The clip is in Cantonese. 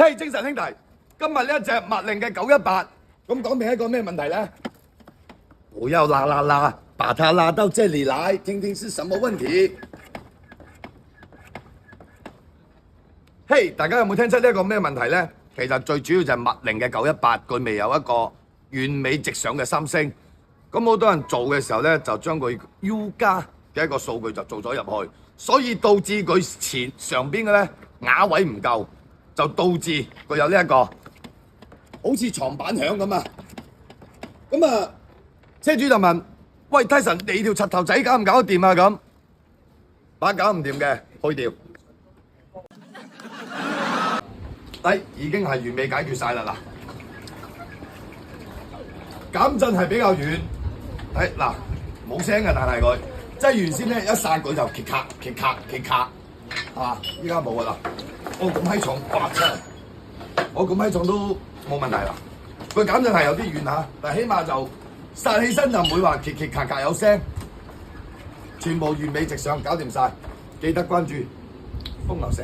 嘿，精神兄弟，今日呢一隻麥令嘅918，咁講明一個咩問題呢？不要拉拉拉，把它拉到這裡來，聽聽是什麼問題。嘿，大家有冇聽出呢一個咩問題呢？其實最主要就係麥令嘅918，佢未有一個完美直上嘅三星。咁好多人做嘅時候呢，就將佢 U 加嘅一個數據就做咗入去，所以導致佢上邊嘅呢啞位唔夠，就導致佢有呢一個好似床板響咁啊！咁啊，車主就問：喂，Tyson，你條柒頭仔搞唔搞得掂啊？咁把搞唔掂嘅，開掉。已經係完美解決晒啦嗱，減震係比較遠，嗱冇聲嘅，但係佢即係原先咧一剎佢就揭卡揭卡揭卡，係嘛？依家冇噶啦，我咁閪重，哇真係，我咁閪重都冇問題啦。佢減震係有啲遠嚇，但係起碼就剎起身就唔會話揭揭卡卡有聲，全部完美直上，搞掂晒。記得關注風流社。